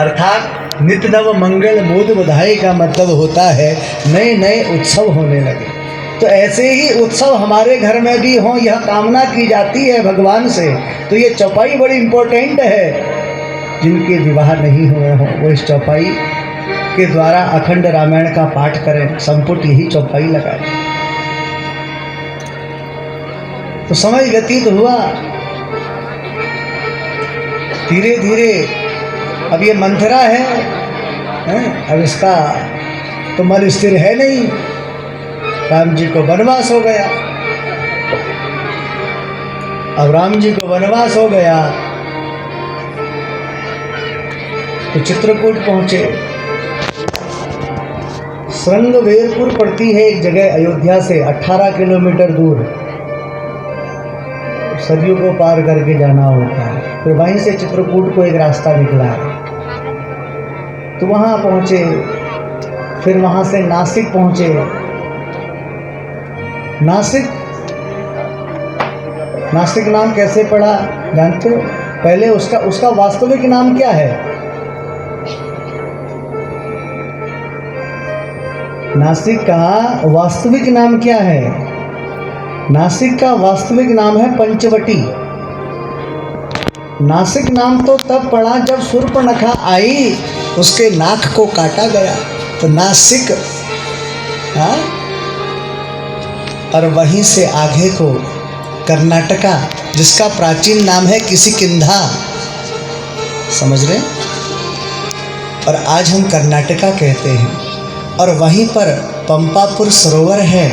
अर्थात नित्य नव मंगल मोद बधाई का मतलब होता है नए नए उत्सव होने लगे। तो ऐसे ही उत्सव हमारे घर में भी हों, यह कामना की जाती है भगवान से। तो ये चौपाई बड़ी इम्पोर्टेंट है। जिनके विवाह नहीं हुए हों वो इस चौपाई के द्वारा अखंड रामायण का पाठ करें, संपुट यही चौपाई लगाए। तो समय व्यतीत हुआ, धीरे धीरे अब ये मंथरा है, अब इसका तो मन स्थिर है नहीं। राम जी को वनवास हो गया। अब राम जी को वनवास हो गया तो चित्रकूट पहुंचे। श्रृंगवेरपुर पड़ती है एक जगह अयोध्या से 18 किलोमीटर दूर, सरयू को पार करके जाना होता है। फिर वहीं से चित्रकूट को एक रास्ता निकला है, तो वहाँ पहुँचे। फिर वहाँ से नासिक पहुँचे। नासिक नाम कैसे पड़ा जानते हो? पहले उसका वास्तविक नाम क्या है? नासिक का वास्तविक नाम क्या है? नासिक का वास्तविक नाम है पंचवटी। नासिक नाम तो तब पड़ा जब शूर्पणखा आई, उसके नाक को काटा गया तो नासिक। हाँ, और वहीं से आगे को कर्नाटका, जिसका प्राचीन नाम है किसिकिंधा, समझ रहे? और आज हम कर्नाटका कहते हैं। और वहीं पर पंपापुर सरोवर है,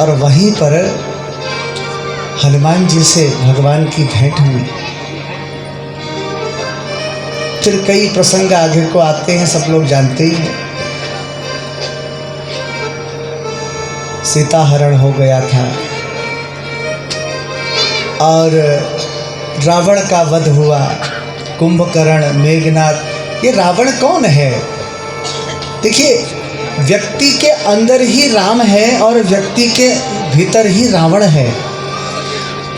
और वहीं पर हनुमान जी से भगवान की भेंट हुई। फिर कई प्रसंग आगे को आते हैं, सब लोग जानते ही हैं। सीता हरण हो गया था और रावण का वध हुआ, कुंभकर्ण, मेघनाथ। ये रावण कौन है? देखिए, व्यक्ति के अंदर ही राम है और व्यक्ति के भीतर ही रावण है।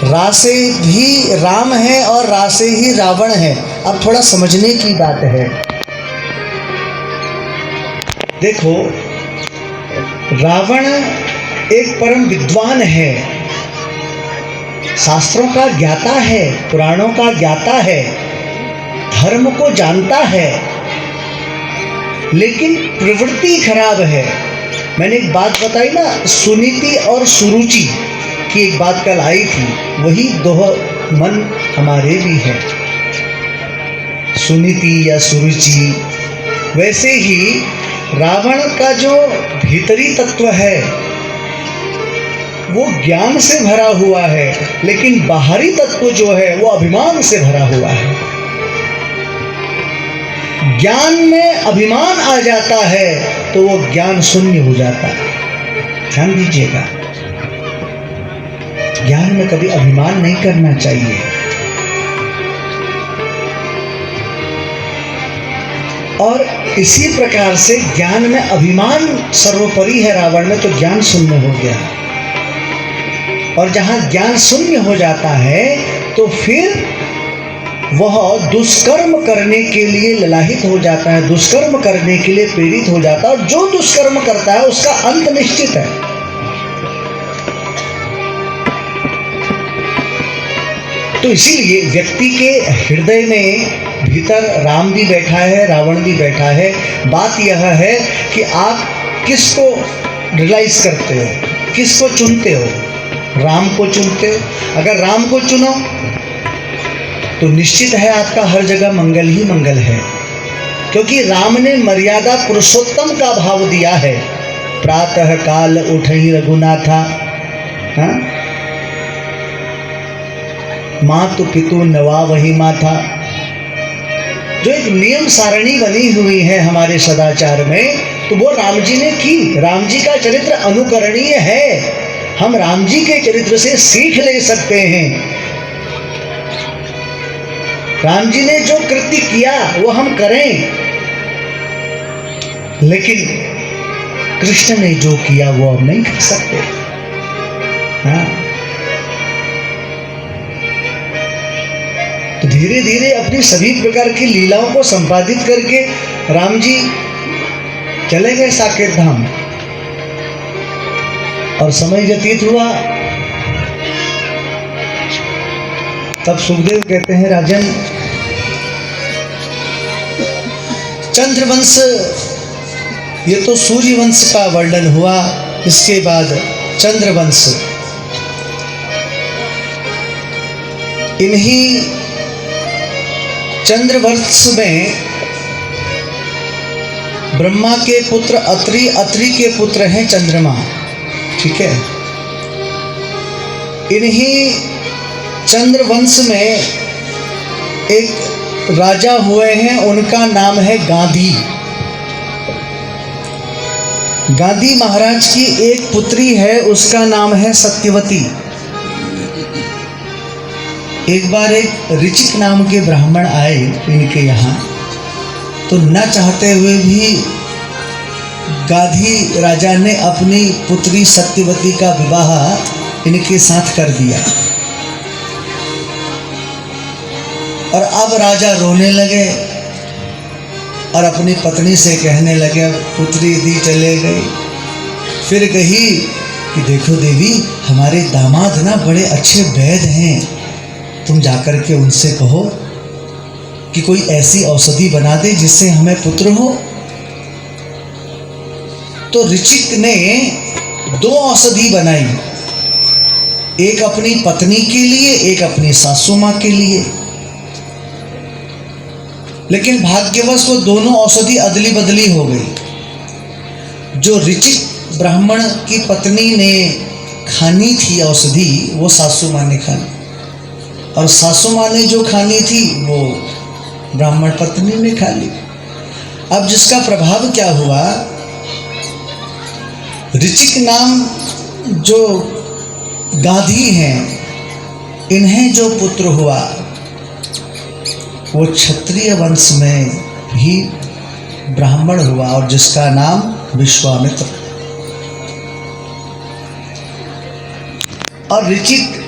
रा से भी राम है और रा से ही रावण है। अब थोड़ा समझने की बात है। देखो, रावण एक परम विद्वान है, शास्त्रों का ज्ञाता है, पुराणों का ज्ञाता है, धर्म को जानता है, लेकिन प्रवृत्ति खराब है। मैंने एक बात बताई ना, सुनीति और सुरुचि की एक बात कल आई थी, वही दो मन हमारे भी है, सुनीति या सुरुचि। वैसे ही रावण का जो भीतरी तत्व है वो ज्ञान से भरा हुआ है, लेकिन बाहरी तत्व जो है वो अभिमान से भरा हुआ है। ज्ञान में अभिमान आ जाता है तो वो ज्ञान शून्य हो जाता है। ध्यान दीजिएगा, ज्ञान में कभी अभिमान नहीं करना चाहिए। और इसी प्रकार से ज्ञान में अभिमान सर्वोपरि है रावण में, तो ज्ञान शून्य हो गया। और जहां ज्ञान शून्य हो जाता है तो फिर वह दुष्कर्म करने के लिए ललाहित हो जाता है, दुष्कर्म करने के लिए प्रेरित हो जाता है। और जो दुष्कर्म करता है उसका अंत निश्चित है। तो इसीलिए व्यक्ति के हृदय में भीतर राम भी बैठा है, रावण भी बैठा है। बात यह है कि आप किसको रियलाइज करते हो, किसको चुनते हो? राम को चुनते हो। अगर राम को चुनो तो निश्चित है आपका हर जगह मंगल ही मंगल है, क्योंकि राम ने मर्यादा पुरुषोत्तम का भाव दिया है। प्रातः काल उठई रघुनाथा, हाँ, मातु पितु नवा वही माथा। जो एक नियम सारणी बनी हुई है हमारे सदाचार में, तो वो राम जी ने की। राम जी का चरित्र अनुकरणीय है। हम राम जी के चरित्र से सीख ले सकते हैं। राम जी ने जो कृत्य किया वो हम करें, लेकिन कृष्ण ने जो किया वो अब नहीं कर सकते। हाँ, तो धीरे धीरे अपनी सभी प्रकार की लीलाओं को संपादित करके राम जी चले गए साकेत धाम। और समय व्यतीत हुआ, तब सुखदेव कहते हैं राजन, चंद्रवंश, ये तो सूर्य वंश का वर्णन हुआ, इसके बाद चंद्रवंश। इन्हीं चंद्रवंश में ब्रह्मा के पुत्र अत्रि, अत्रि के पुत्र हैं चंद्रमा, ठीक है। इन्हीं चंद्रवंश में एक राजा हुए हैं, उनका नाम है गांधी। गांधी महाराज की एक पुत्री है, उसका नाम है सत्यवती। एक बार एक ऋचिक नाम के ब्राह्मण आए इनके यहाँ, तो न चाहते हुए भी गांधी राजा ने अपनी पुत्री सत्यवती का विवाह इनके साथ कर दिया। और अब राजा रोने लगे और अपनी पत्नी से कहने लगे, पुत्री दी चले गई। फिर कही कि देखो देवी, हमारे दामाद ना बड़े अच्छे वैद्य हैं, तुम जाकर के उनसे कहो कि कोई ऐसी औषधि बना दे जिससे हमें पुत्र हो। तो ऋचिक ने 2 औषधि बनाई, एक अपनी पत्नी के लिए, एक अपनी सासू माँ के लिए। लेकिन भाग्यवश वो दोनों औषधि अदली बदली हो गई। जो ऋचिक ब्राह्मण की पत्नी ने खानी थी औषधि, वो सासू माँ ने खानी, और सासू माँ ने जो खानी थी वो ब्राह्मण पत्नी ने खा ली। अब जिसका प्रभाव क्या हुआ, ऋचिक नाम जो गांधी हैं, इन्हें जो पुत्र हुआ वो क्षत्रिय वंश में भी ब्राह्मण हुआ, और जिसका नाम विश्वामित्र। और ऋचिक